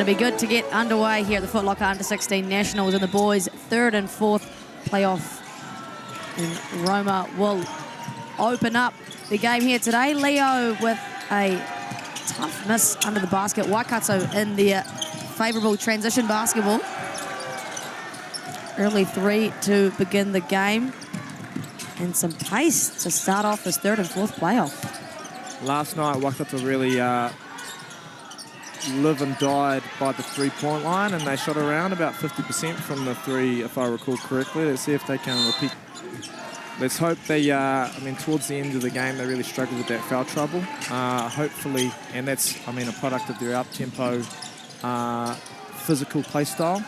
going to be good to get underway here at the Foot Locker Under-16 Nationals, and the boys' third and fourth playoff. And Roma will open up the game here today. Leo with a tough miss under the basket. Waikato in their favourable transition basketball. Early three to begin the game. And some pace to start off this third and fourth playoff. Last night, Waikato really live and died by the three-point line, and they shot around about 50% from the three, if I recall correctly. Let's see if they can repeat. Let's hope they, I mean, towards the end of the game, they really struggled with that foul trouble. Hopefully, and that's, I mean, a product of their up-tempo physical play style.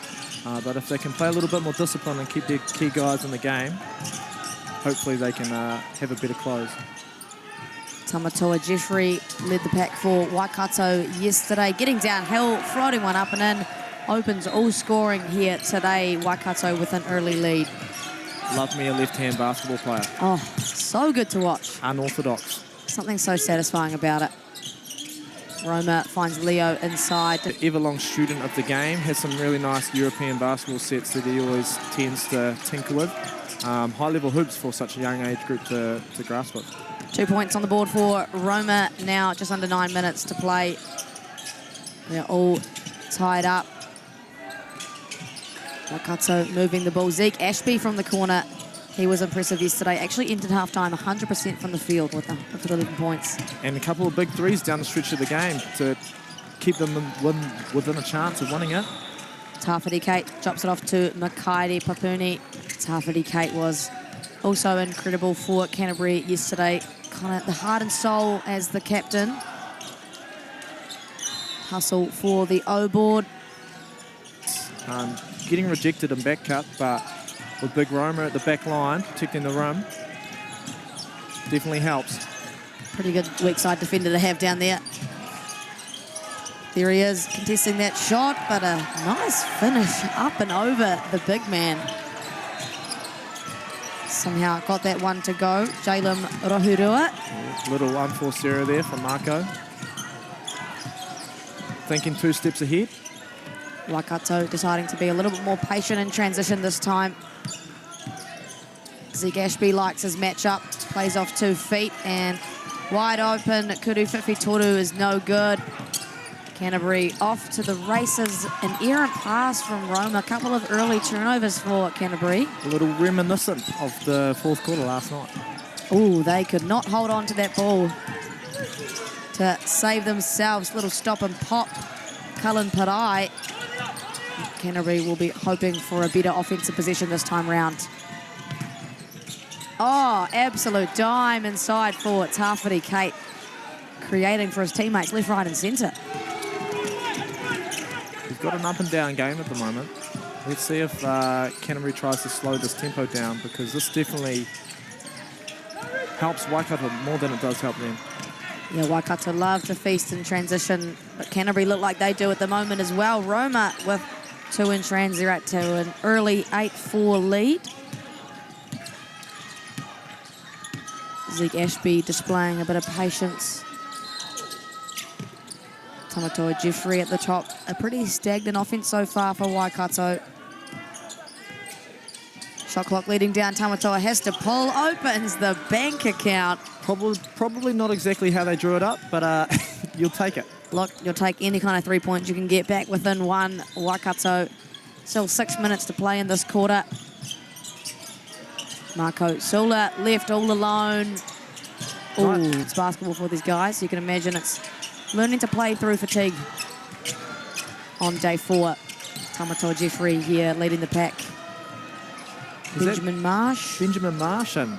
But if they can play a little bit more discipline and keep their key guys in the game, hopefully they can have a better close. Tamatoa Jeffrey led the pack for Waikato yesterday, getting downhill, floating one up and in, opens all scoring here today. Waikato with an early lead. Love me a left-hand basketball player. Oh, so good to watch. Unorthodox. Something so satisfying about it. Roma finds Leo inside. The everlong student of the game, has some really nice European basketball sets that he always tends to tinker with. High-level hoops for such a young age group to grasp with. 2 points on the board for Roma now, just under 9 minutes to play. They're all tied up. Waikato moving the ball. Zeke Ashby from the corner. He was impressive yesterday. Actually entered halftime 100% from the field with 11 points. And a couple of big threes down the stretch of the game to keep them within a chance of winning it. Tawhiti Kate drops it off to Makairi Papuni. Tawhiti Kate was also incredible for Canterbury yesterday. Kind of the heart and soul as the captain. Hustle for the O-board. Getting rejected in back cut, but with Big Roma at the back line, protecting the rim, definitely helps. Pretty good weak side defender to have down there. There he is, contesting that shot, but a nice finish up and over the big man. Somehow got that one to go. Jalem Rohurua. Little unforced error there from Marco. Thinking 2 steps ahead. Waikato deciding to be a little bit more patient in transition this time. Zeke Ashby likes his matchup, plays off 2 feet, and wide open. Kuru Whiwhi is no good. Canterbury off to the races. An errant pass from Roma. A couple of early turnovers for Canterbury. A little reminiscent of the fourth quarter last night. Oh, they could not hold on to that ball to save themselves. Little stop and pop. Cullen Parai. Canterbury will be hoping for a better offensive position this time round. Oh, absolute dime inside for Tawhiti Kate. Creating for his teammates left, right and centre. He's got an up and down game at the moment. Let's see if Canterbury tries to slow this tempo down, because this definitely helps Waikato more than it does help them. Yeah, Waikato love to feast in transition, but Canterbury look like they do at the moment as well. Roma with 2 in trans, they're at to an early 8-4 lead. Zeke Ashby displaying a bit of patience. Tamatoa Jeffrey at the top. A pretty stagnant offense so far for Waikato. Shot clock leading down. Tamatoa has to pull. Opens the bank account. Probably not exactly how they drew it up, but you'll take it. Look, you'll take any kind of 3 points you can get back within one. Waikato still 6 minutes to play in this quarter. Marco Sula left all alone. Oh, it's basketball for these guys. You can imagine it's learning to play through fatigue on day 4. Tamatoa Jeffrey here leading the pack. Benjamin Marsh. Benjamin Marsh, and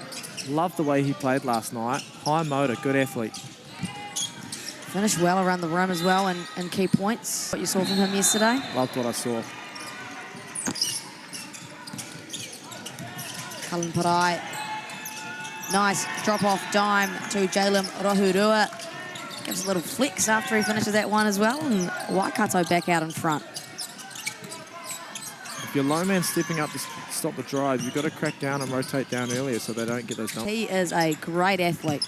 loved the way he played last night. High motor, good athlete. Finished well around the rim as well, and key points. What you saw from him yesterday? Loved what I saw. Cullen Parai. Nice drop-off dime to Jalem Rohurua. Gives a little flex after he finishes that one as well. And Waikato back out in front. If your low man stepping up to stop the drive, you've got to crack down and rotate down earlier so they don't get those numbers. He is a great athlete.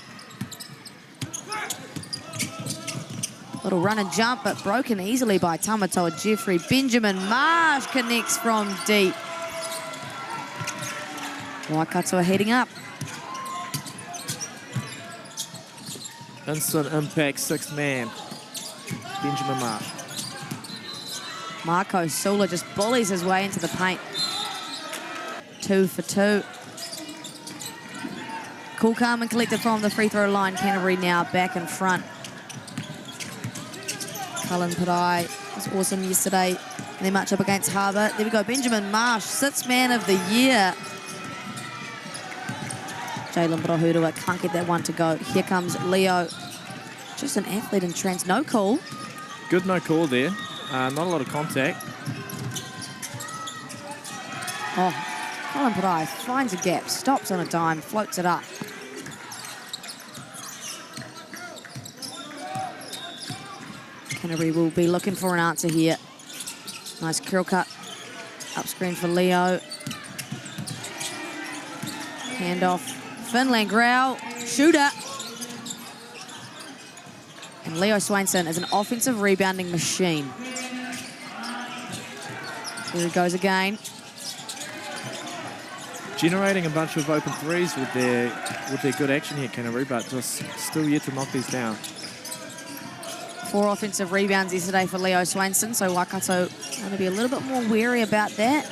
Little run and jump, but broken easily by Tamatoa Jeffrey. Benjamin Marsh connects from deep. Waikato are heading up. Instant impact, sixth man. Benjamin Marsh. Marco Sula just bullies his way into the paint. 2 for 2. Cool, calm and collected from the free throw line. Canterbury now back in front. Cullen Parai was awesome yesterday in their match up against Harbour. There we go, Benjamin Marsh, 6th man of the year. Jalen Brohudua can't get that one to go. Here comes Leo. Just an athlete in trance. No call. Good no call there. Not a lot of contact. Oh, Colin Parai finds a gap, stops on a dime, floats it up. Canterbury will be looking for an answer here. Nice curl cut. Up screen for Leo. Handoff. Finland Grau. Shooter. And Leo Swainson is an offensive rebounding machine. Here he goes again. Generating a bunch of open threes with their good action here, Canterbury, but just still yet to knock these down. 4 offensive rebounds yesterday for Leo Swainson, so Waikato going to be a little bit more wary about that.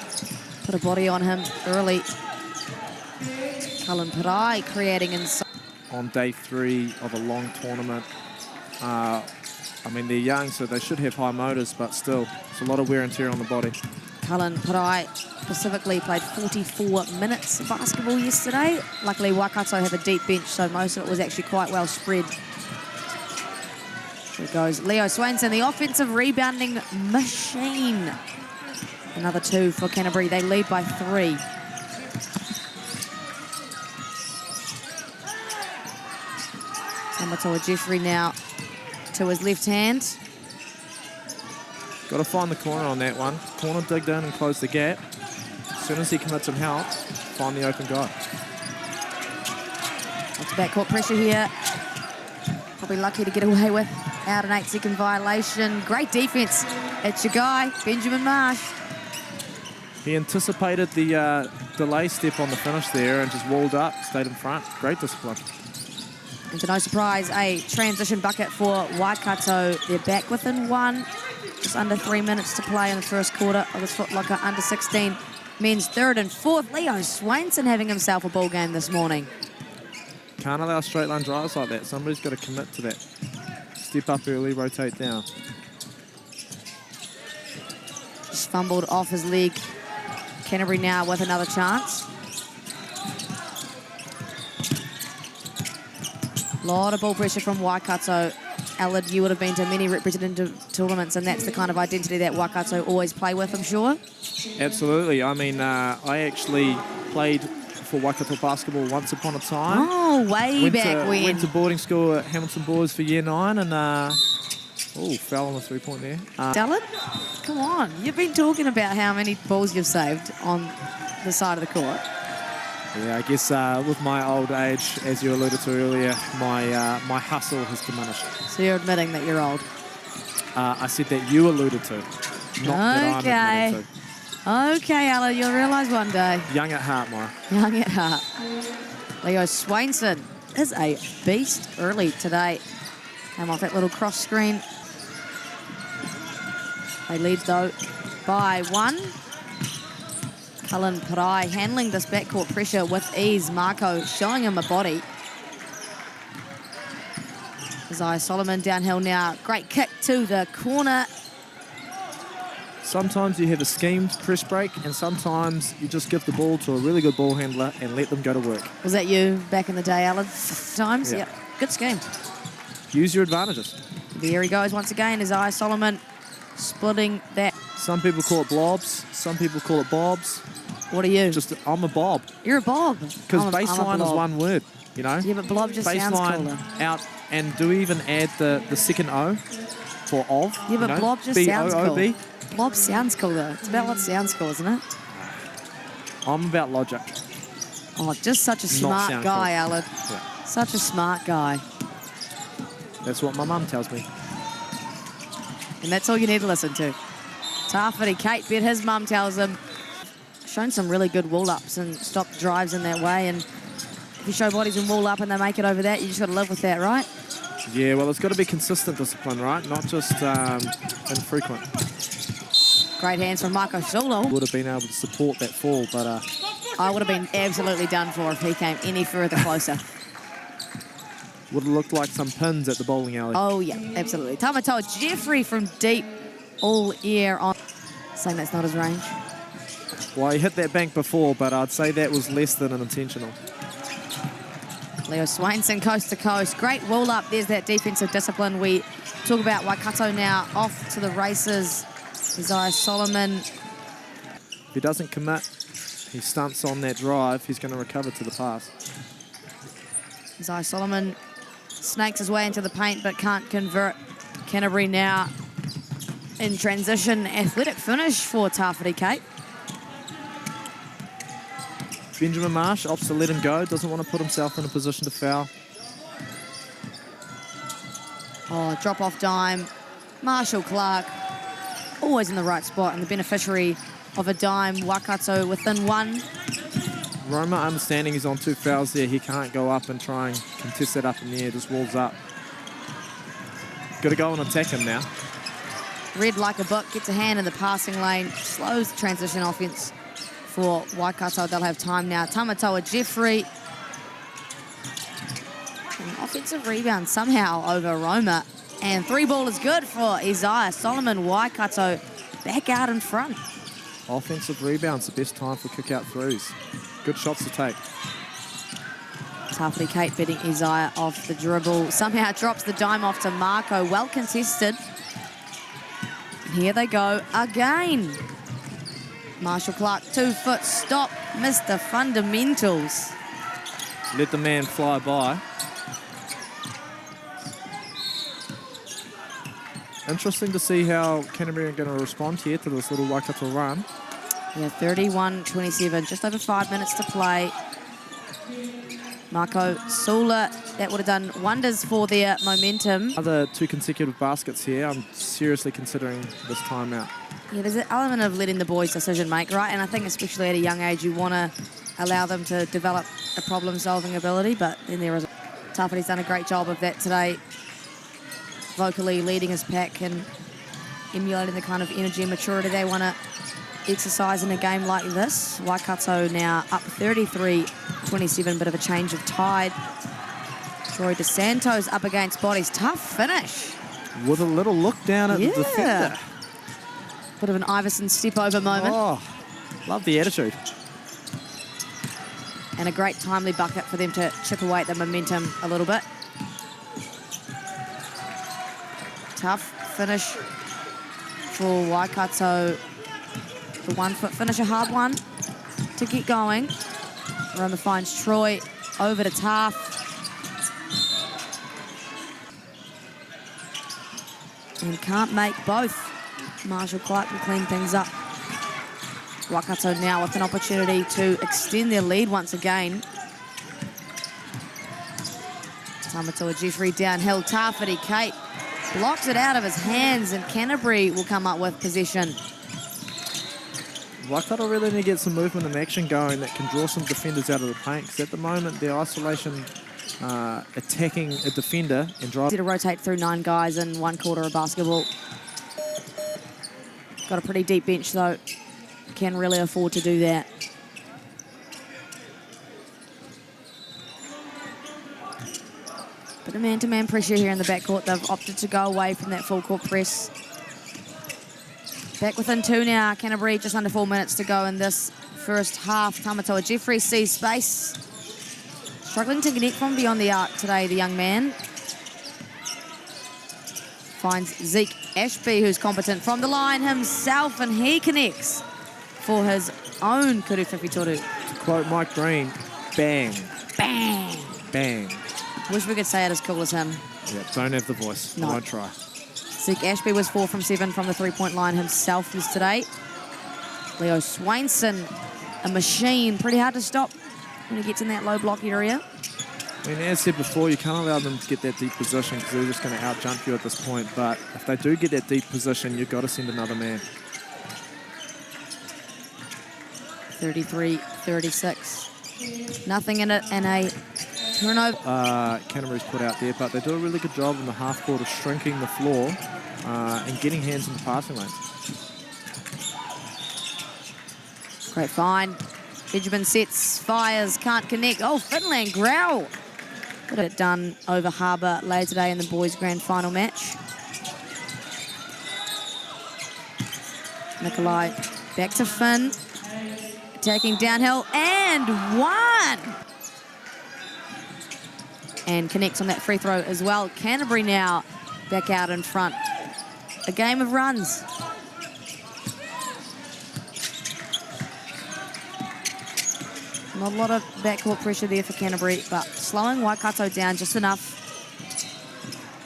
Put a body on him early. Cullen Parai creating inside. On day 3 of a long tournament. I mean, they're young, so they should have high motors, but still, it's a lot of wear and tear on the body. Cullen Parai specifically played 44 minutes of basketball yesterday. Luckily, Waikato have a deep bench, so most of it was actually quite well spread. There goes Leo Swainson, the offensive rebounding machine. Another 2 for Canterbury. They lead by 3. Tamatoa Jeffrey now to his left hand. Got to find the corner on that one. Corner digged in and closed the gap. As soon as he commits some help, find the open guy. Lots of backcourt pressure here. Probably lucky to get away with out an 8-second violation. Great defense. It's your guy, Benjamin Marsh. He anticipated the delay step on the finish there and just walled up, stayed in front. Great discipline. And to no surprise, a transition bucket for Waikato. They're back within 1. Just under 3 minutes to play in the first quarter of this Foot Locker under 16 men's 3rd and 4th. Leo Swainson having himself a ball game this morning. Can't allow straight line drives like that. Somebody's got to commit to that. Step up early, rotate down. Just fumbled off his leg. Canterbury now with another chance. A lot of ball pressure from Waikato. Allard, you would have been to many representative tournaments, and that's the kind of identity that Waikato always play with, I'm sure. Absolutely. I mean, I actually played for Waikato basketball once upon a time. Oh, way back when. Went to boarding school at Hamilton Boys for year 9, and fell on the 3-point there. Allard, come on. You've been talking about how many balls you've saved on the side of the court. Yeah, I guess with my old age, as you alluded to earlier, my hustle has diminished. So you're admitting that you're old? I said that you alluded to, not that I'm admitting to. Okay, Allard, you'll realise one day. Young at heart, Mara. Young at heart. Leo Swainson is a beast early today. Came off that little cross screen. They lead, though, by 1. Cullen Parai handling this backcourt pressure with ease. Marco showing him a body. Isaiah Solomon downhill now. Great kick to the corner. Sometimes you have a schemed press break, and sometimes you just give the ball to a really good ball handler and let them go to work. Was that you back in the day, Allard? Times? Yeah. Yep. Good scheme. Use your advantages. There he goes once again. Isaiah Solomon splitting that. Some people call it blobs. Some people call it bobs. What are you? I'm a bob. You're a bob. Because baseline is one word, you know? Yeah, but blob just sounds cooler. Out, and do we even add the second O for of? Yeah, but blob just sounds cool. B-O-O-B? Blob sounds cool, though. It's about what sounds cool, isn't it? I'm about logic. Oh, just such a smart guy, cool. Allard. Yeah. Such a smart guy. That's what my mum tells me. And that's all you need to listen to. Tawhiti Kate, bet his mum tells him, shown some really good wall-ups and stopped drives in that way. And if you show bodies and wall up and they make it over that, you just got to live with that, right? Yeah, well, it's got to be consistent discipline, right? Not just infrequent. Great hands from Marco Solo. Would have been able to support that fall, but... I would have been absolutely done for if he came any further closer. Would have looked like some pins at the bowling alley. Oh, yeah, absolutely. Tamatoa Jeffrey from deep, all air on. Saying that's not his range. Well, he hit that bank before, but I'd say that was less than an intentional. Leo Swainson coast to coast. Great wall up. There's that defensive discipline. We talk about Waikato now off to the races. Isaiah Solomon. If he doesn't commit, he stunts on that drive, he's going to recover to the pass. Isaiah Solomon snakes his way into the paint but can't convert. Canterbury now in transition. Athletic finish for Tawhiti Kate. Benjamin Marsh opts to let him go, doesn't want to put himself in a position to foul. Oh, drop-off dime. Marshall Clark, always in the right spot and the beneficiary of a dime. Waikato within one. Roma understanding he's on 2 fouls there. He can't go up and try and contest that up in the air, just walls up. Got to go and attack him now. Red like a book, gets a hand in the passing lane, slows the transition offense for Waikato. They'll have time now. Tamatoa Jeffrey. An offensive rebound somehow over Roma. And 3 ball is good for Isaiah Solomon. Waikato back out in front. Offensive rebounds, the best time for kick-out threes. Good shots to take. Tawhiti Kate betting Isaiah off the dribble. Somehow drops the dime off to Marco. Well contested. And here they go again. Marshall Clark, 2-foot stop. Mr. Fundamentals. Let the man fly by. Interesting to see how Canterbury are going to respond here to this little Waikato run. Yeah, 31-27, just over 5 minutes to play. Marco Sula, that would have done wonders for their momentum. Other 2 consecutive baskets here. I'm seriously considering this timeout. Yeah, there's an element of letting the boys decision make, right? And I think especially at a young age, you want to allow them to develop a problem-solving ability, but then there is... Tawhiti's done a great job of that today, vocally leading his pack and emulating the kind of energy and maturity they want to exercise in a game like this. Waikato now up 33-27, bit of a change of tide. Troy DeSantos up against bodies. Tough finish. With a little look down at the defender. Bit of an Iverson step-over moment. Oh, love the attitude. And a great timely bucket for them to chip away at the momentum a little bit. Tough finish for Waikato. The 1-foot finish, a hard one to get going. Roma finds Troy over to Taff. And can't make both. Marshall Clark will clean things up. Waikato now with an opportunity to extend their lead once again. Tamatoa Jeffrey downhill. Tawhiti Kate blocks it out of his hands and Canterbury will come up with possession. Waikato really need to get some movement and action going that can draw some defenders out of the paint, because at the moment their isolation attacking a defender and drive. To rotate through 9 guys in 1 quarter of basketball. Got a pretty deep bench though. Can really afford to do that. Bit of man-to-man pressure here in the backcourt. They've opted to go away from that full court press. Back within 2 now. Canterbury just under 4 minutes to go in this first half. Tamatoa Jeffrey sees space. Struggling to connect from beyond the arc today, the young man. Finds Zeke Ashby, who's competent from the line himself, and he connects for his own Kuru Whiwhitoru. To quote Mike Green, bang. Bang. Bang. Wish we could say it as cool as him. Yeah, don't have the voice. No. I won't try. Zeke Ashby was 4 from 7 from the 3-point line himself yesterday. Leo Swainson, a machine. Pretty hard to stop when he gets in that low block area. I mean, as said before, you can't allow them to get that deep position because they're just going to out-jump you at this point. But if they do get that deep position, you've got to send another man. 33-36. Nothing in it, and a turnover. Canterbury's put out there, but they do a really good job in the half court of shrinking the floor and getting hands in the passing lanes. Great find. Benjamin sets, fires, can't connect. Oh, Finland growl. Got it done over Harbour later today in the boys' grand final match. Nikolai back to Finn. Attacking downhill and one. And connects on that free throw as well. Canterbury now back out in front. A game of runs. Not a lot of backcourt pressure there for Canterbury, but slowing Waikato down just enough.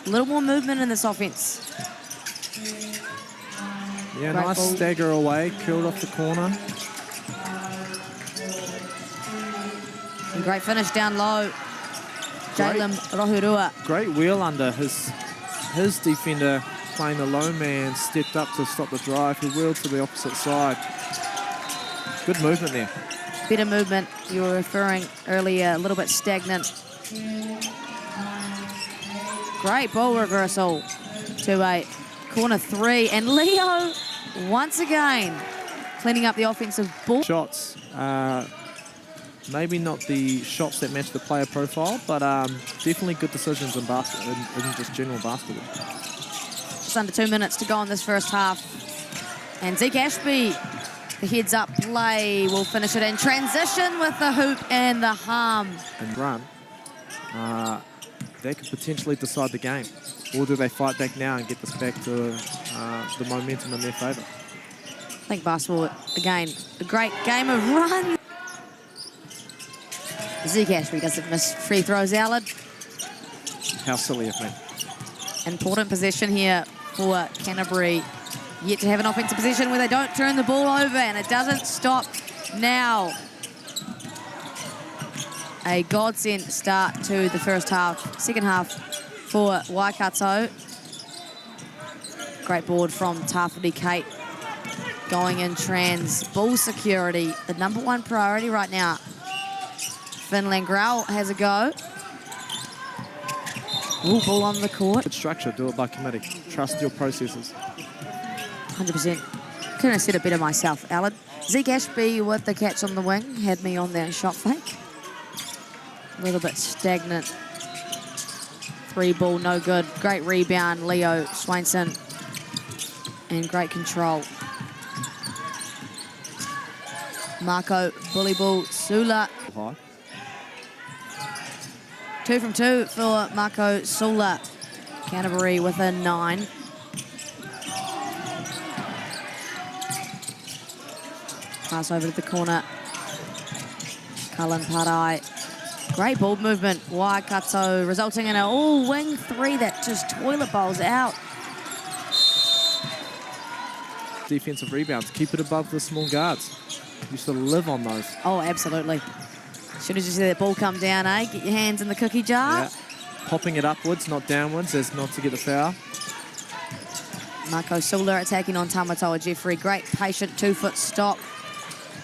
A little more movement in this offense. Yeah, Great nice ball. stagger away, curled off the corner. And great finish down low. Jalen Rohirua. Great wheel under. His defender playing the lone man stepped up to stop the drive. He wheeled to the opposite side. Good movement there. Better movement. You were referring earlier, a little bit stagnant. Great ball reversal. 2-8. Corner three. And Leo, once again, cleaning up the offensive ball. Shots. Maybe not the shots that match the player profile, but definitely good decisions in just general basketball. Just under 2 minutes to go in this first half. And Zeke Ashby, the heads-up play, will finish it in transition with the hoop and the harm. And run. That could potentially decide the game. Or do they fight back now and get this back to the momentum in their favour? I think basketball, again, a great game of run. Zeke Ashby doesn't miss free throws, Allard. How silly of me. Important possession here for Canterbury. Yet to have an offensive possession where they don't turn the ball over, and it doesn't stop now. A godsend start to the first half, second half for Waikato. Great board from Tafudi Kate. Going in trans, ball security, the #1 priority right now. Finland Grau has a go. Ooh, ball on the court. Good structure, do it by committee. Trust your processes. 100%. Couldn't have said it better myself, Alan. Zeke Ashby with the catch on the wing had me on that shot fake. A little bit stagnant. Three ball, no good. Great rebound, Leo Swainson. And great control. Marco Bully Ball Sula. High. 2 from 2 for Marco Sula. Canterbury within 9. Pass over to the corner. Cullen Parai. Great ball movement. Waikato resulting in an all-wing 3 that just toilet bowls out. Defensive rebounds. Keep it above the small guards. You sort of live on those. Oh, absolutely. As soon as you see that ball come down, get your hands in the cookie jar. Yeah. Popping it upwards, not downwards, as not to get the foul. Marco Sula attacking on Tamatoa Jeffrey. Great patient 2-foot stop.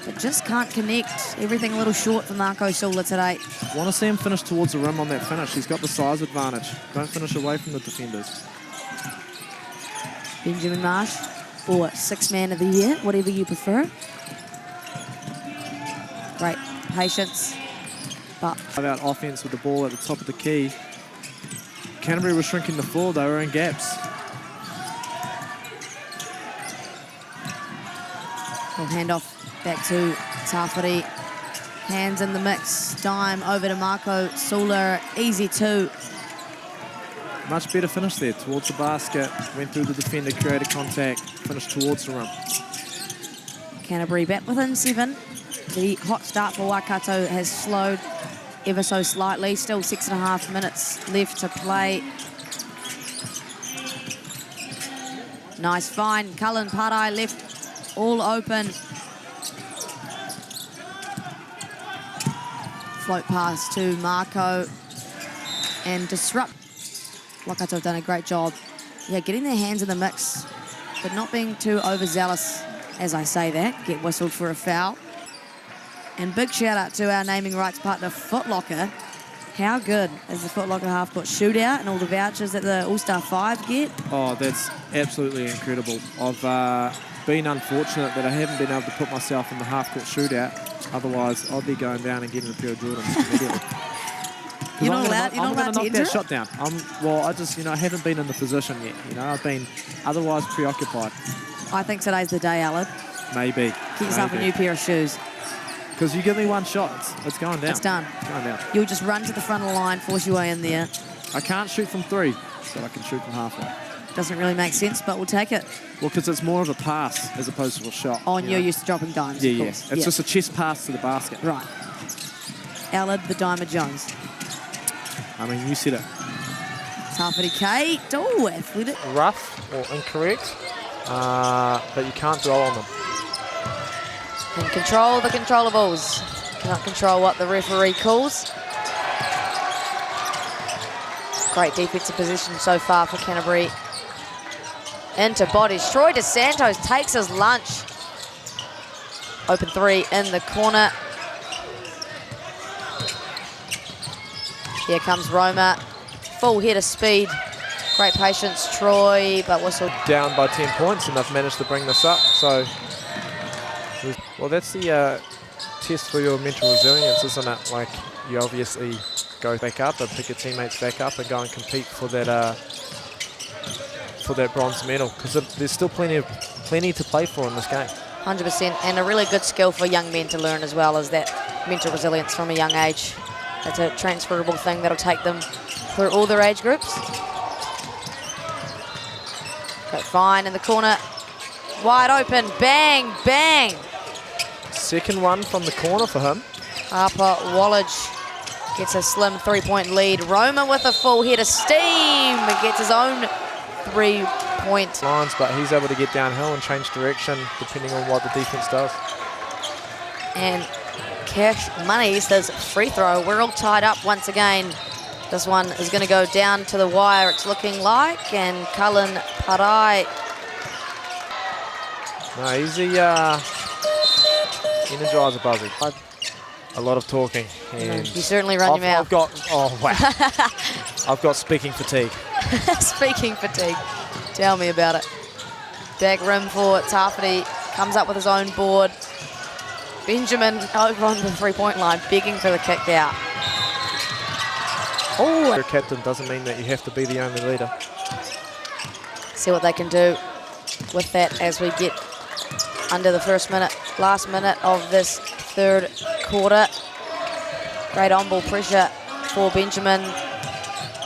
But just can't connect. Everything a little short for Marco Sula today. Want to see him finish towards the rim on that finish. He's got the size advantage. Don't finish away from the defenders. Benjamin Marsh, or Sixth Man of the Year, whatever you prefer. Great patience. But About offense with the ball at the top of the key. Canterbury was shrinking the floor. They were in gaps. we'll hand off back to Tafuri. Hands in the mix. Dime over to Marco Sula. Easy 2. Much better finish there towards the basket. Went through the defender, created contact, finished towards the rim. Canterbury back within 7. The hot start for Waikato has slowed ever so slightly. Still 6.5 minutes left to play. Nice find. Cullen Parai left all open. Float pass to Marco. and disrupt. Waikato have done a great job, getting their hands in the mix, but not being too overzealous. As I say that, get whistled for a foul. And big shout out to our naming rights partner, Foot Locker. How good is the Foot Locker half-court shootout and all the vouchers that the All-Star 5 get? Oh, that's absolutely incredible. I've been unfortunate that I haven't been able to put myself in the half-court shootout. Otherwise, I'd be going down and getting a pair of Jordans immediately. You're not allowed to knock enter that it? shot down. I just, I haven't been in the position yet. I've been otherwise preoccupied. I think today's the day, Alan. Maybe. Get yourself a new pair of shoes. Because you give me one shot, it's going down. It's done. It's going down. You'll just run to the front of the line, force your way in there. I can't shoot from 3, but I can shoot from halfway. Doesn't really make sense, but we'll take it. Well, because it's more of a pass as opposed to a shot. Oh, and you're used to dropping dimes, of course. It's just a chest pass to the basket. Right. Allard, the Dimer Jones. I mean, you said it. Tawhiti Kate. Oh, athletic. Rough or incorrect, but you can't dwell on them. Can control the controllables. Cannot control what the referee calls. Great defensive position so far for Canterbury. Into bodies. Troy DeSantos takes his lunch. Open 3 in the corner. Here comes Roma. Full head of speed. Great patience, Troy, but whistle. Down by 10 points, and they've managed to bring this up. So, well, that's the test for your mental resilience, isn't it? Like, you obviously go back up and pick your teammates back up and go and compete for that bronze medal, because there's still plenty to play for in this game. 100%, and a really good skill for young men to learn as well, as that mental resilience from a young age. It's a transferable thing that'll take them through all their age groups. Got fine in the corner. Wide open, bang, bang. Second one from the corner for him. Harper Wallage gets a slim 3-point lead. Roma with a full head of steam, gets his own 3-point lines, but he's able to get downhill and change direction depending on what the defense does. And Cash Money says free throw. We're all tied up once again. This one is going to go down to the wire, it's looking like, and Cullen Parai. No, he's the energizer buzzy. A lot of talking. And you certainly run your mouth. I've got speaking fatigue. Speaking fatigue. Tell me about it. Back rim for Tawhiti. Comes up with his own board. Benjamin over on the 3-point line, begging for the kick out. Oh, your captain doesn't mean that you have to be the only leader. See what they can do with that as we get under the last minute of this third quarter. Great on-ball pressure for Benjamin,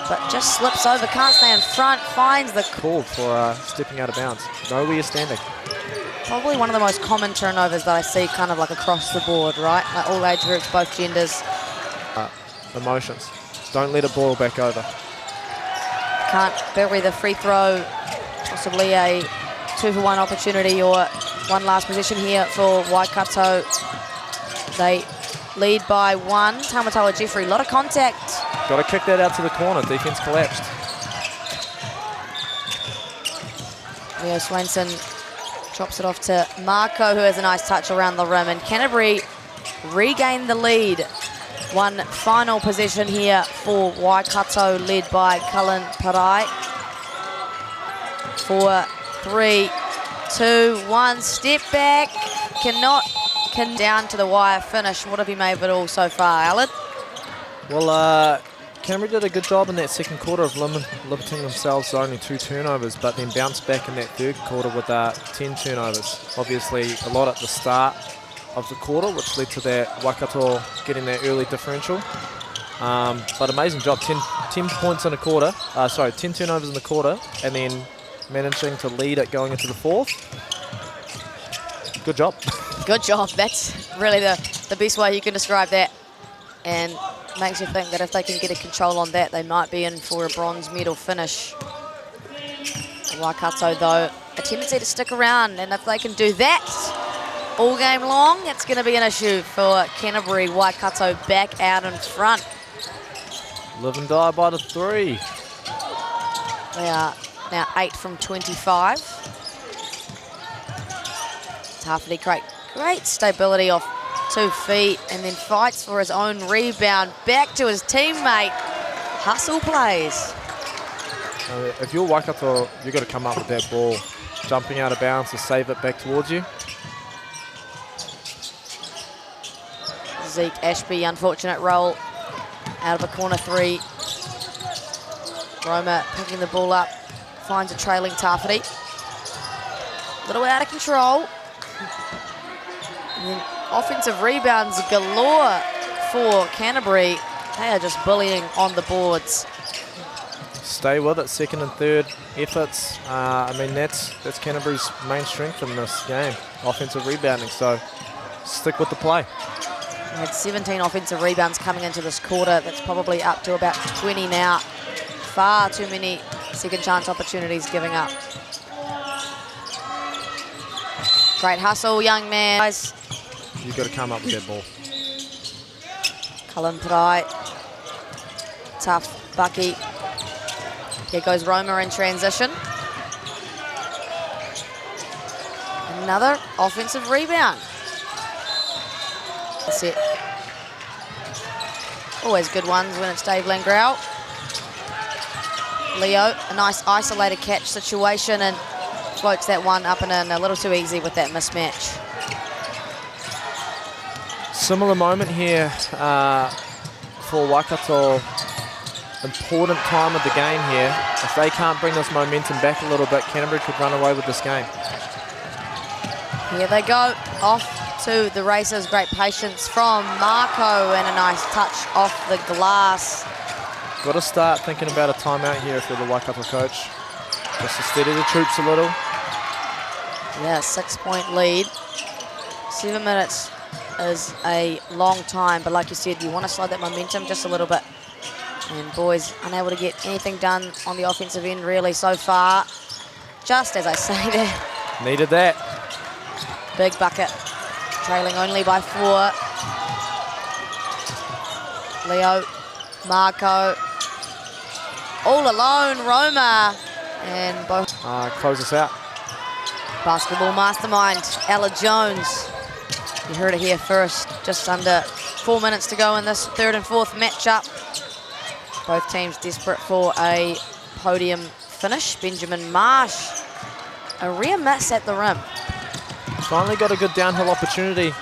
but just slips over, can't stay in front, finds the call for stepping out of bounds. Nowhere standing. Probably one of the most common turnovers that I see kind of like across the board, right? Like all age groups, both genders. Emotions. Don't let it boil back over. Can't bury the free throw. Possibly a 2-for-1 opportunity or one last possession here for Waikato. They lead by 1. Tamatoa Jeffrey, a lot of contact. Got to kick that out to the corner. Defense collapsed. Leo Swainson drops it off to Marco, who has a nice touch around the rim. And Canterbury regain the lead. One final possession here for Waikato, led by Cullen Parai. 4, 3, 2, 1. Step back. Can down to the wire finish. What have you made of it all so far, Allard? Well, Canterbury did a good job in that second quarter of limiting themselves to only 2 turnovers, but then bounced back in that third quarter with 10 turnovers. Obviously, a lot at the start of the quarter, which led to that Waikato getting that early differential. But amazing job, 10 points in a quarter, 10 turnovers in the quarter, and then managing to lead it going into the fourth. Good job. Good job. That's really the best way you can describe that. And makes you think that if they can get a control on that, they might be in for a bronze medal finish. Waikato, though, a tendency to stick around, and if they can do that all game long, it's going to be an issue for Canterbury. Waikato back out in front. Live and die by the 3. They are now 8 from 25. Tafiti, great stability off 2 feet, and then fights for his own rebound. Back to his teammate. Hustle plays. If you're Waikato, you've got to come up with that ball. Jumping out of bounds to save it back towards you. Zeke Ashby, unfortunate roll out of a corner 3. Roma picking the ball up, finds a trailing Tafiti. A little out of control. And then offensive rebounds galore for Canterbury. They are just bullying on the boards. Stay with it, second and third efforts. I mean, that's Canterbury's main strength in this game, offensive rebounding. So stick with the play. They had 17 offensive rebounds coming into this quarter. That's probably up to about 20 now. Far too many second chance opportunities giving up. Great hustle, young man. Guys, You've got to come up with that ball. Cullen Prai. Tough Bucky. Here goes Roma in transition. Another offensive rebound. That's it. Always good ones when it's Dave Langrau. Leo, a nice isolated catch situation and floats that one up and in a little too easy with that mismatch. Similar moment here for Waikato. Important time of the game here. If they can't bring this momentum back a little bit, Canterbury could run away with this game. Here they go, off to the races. Great patience from Marco and a nice touch off the glass. Got to start thinking about a timeout here if you're the Waikato coach. Just to steady the troops a little. Yeah, 6-point lead. 7 minutes is a long time, but like you said, you want to slow that momentum just a little bit. And boys unable to get anything done on the offensive end really so far. Just as I say there. Needed that. Big bucket. Trailing only by 4. Leo, Marco. All alone, Roma. And both. Close us out. Basketball mastermind, Ella Jones. You heard it here first. Just under 4 minutes to go in this third and fourth matchup. Both teams desperate for a podium finish. Benjamin Marsh, a rare miss at the rim. Finally got a good downhill opportunity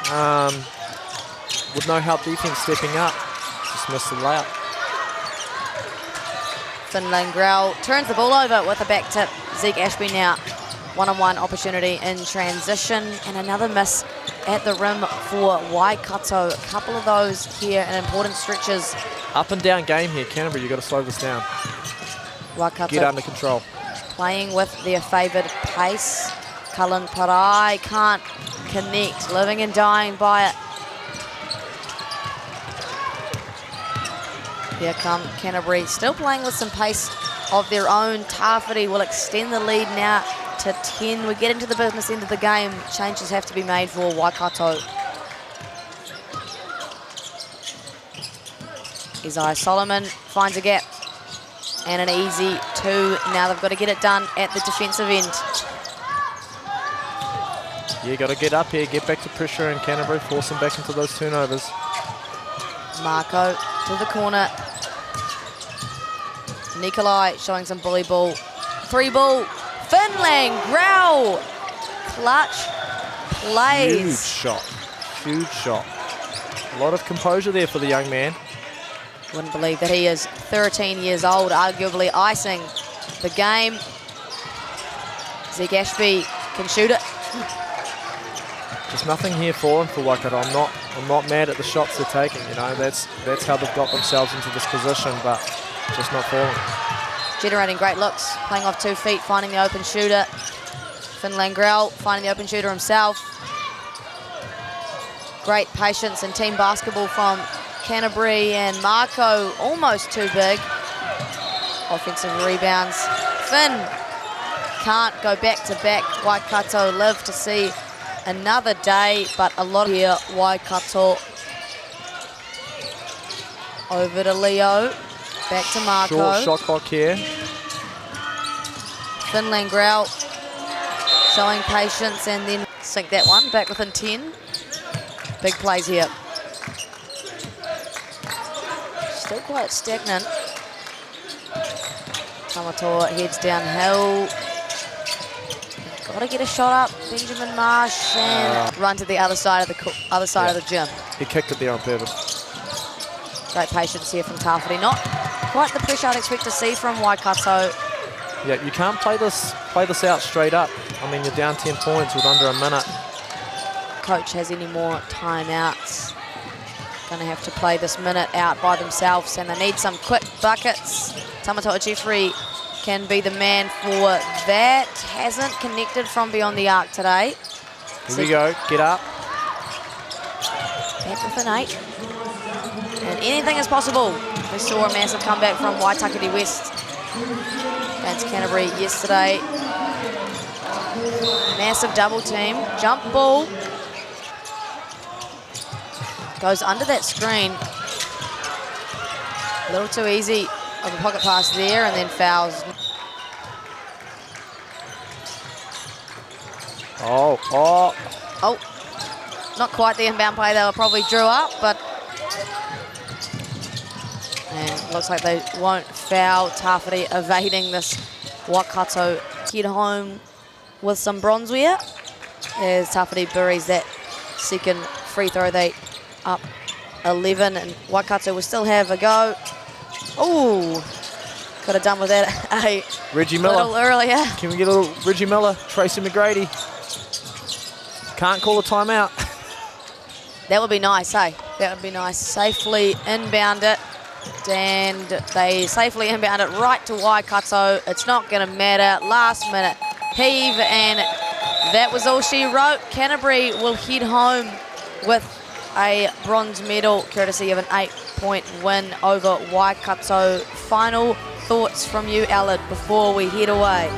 with no help defense stepping up. Just missed the layup. Finland Grell turns the ball over with a back tip. Zeke Ashby now one-on-one opportunity in transition and another miss at the rim for Waikato. A couple of those here in important stretches. Up and down game here, Canterbury. You've got to slow this down. Waikato Get under control. playing with their favoured pace. Cullen Prai can't connect, living and dying by it. Here come Canterbury, still playing with some pace of their own. Tafiti will extend the lead now to 10. We get into the business end of the game. Changes have to be made for Waikato. Isaiah Solomon finds a gap. And an easy 2. Now they've got to get it done at the defensive end. You got to get up here, get back to pressure, and Canterbury force them back into those turnovers. Marco to the corner. Nikolai showing some bully ball. 3 ball. Finland Grell. Clutch plays. Huge shot. Huge shot. A lot of composure there for the young man. Wouldn't believe that he is 13 years old, arguably icing the game. Zeke Ashby can shoot it. Just nothing here for him for Waikato. I'm not mad at the shots they're taking. You know, that's how they've got themselves into this position, but just not falling. Generating great looks, playing off 2 feet, finding the open shooter. Finland Grell finding the open shooter himself. Great patience and team basketball from Canterbury, and Marco almost too big. Offensive rebounds. Finn can't go back to back. Waikato live to see another day, but a lot here. Waikato over to Leo. Back to Marco. Short shot clock here. Finland Grell showing patience and then sink that one back within 10. Big plays here. Still quite stagnant. Tamatoa heads downhill. Got to get a shot up. Benjamin Marsh and run to the other side of the gym. He kicked it there on purpose. Great patience here from Tawhiri. Not quite the pressure I'd expect to see from Waikato. Yeah, you can't play this out straight up. I mean, you're down 10 points with under a minute. Coach has any more timeouts. Going to have to play this minute out by themselves, and they need some quick buckets. Tamatoa Jeffrey can be the man for that. Hasn't connected from beyond the arc today. Here we go, get up. Back within 8. And anything is possible. We saw a massive comeback from Waitakere West against Canterbury yesterday. Massive double team. Jump ball. Goes under that screen. A little too easy of a pocket pass there, and then fouls. Oh, not quite the inbound play they were probably drew up, but and looks like they won't foul. Tawhiri evading this Waikato head home with some bronzeware as Tawhiri buries that second free throw. They up 11, and Waikato will still have a go. Oh, could have done with that Reggie a Miller. little earlier. Can we get a little Reggie Miller, Tracy McGrady? Can't call a timeout. That would be nice, hey? That would be nice. Safely inbound it, and they safely inbound it right to Waikato. It's not going to matter. Last minute heave, and that was all she wrote. Canterbury will head home with a bronze medal courtesy of an 8-point win over Waikato. Final thoughts from you, Allard, before we head away?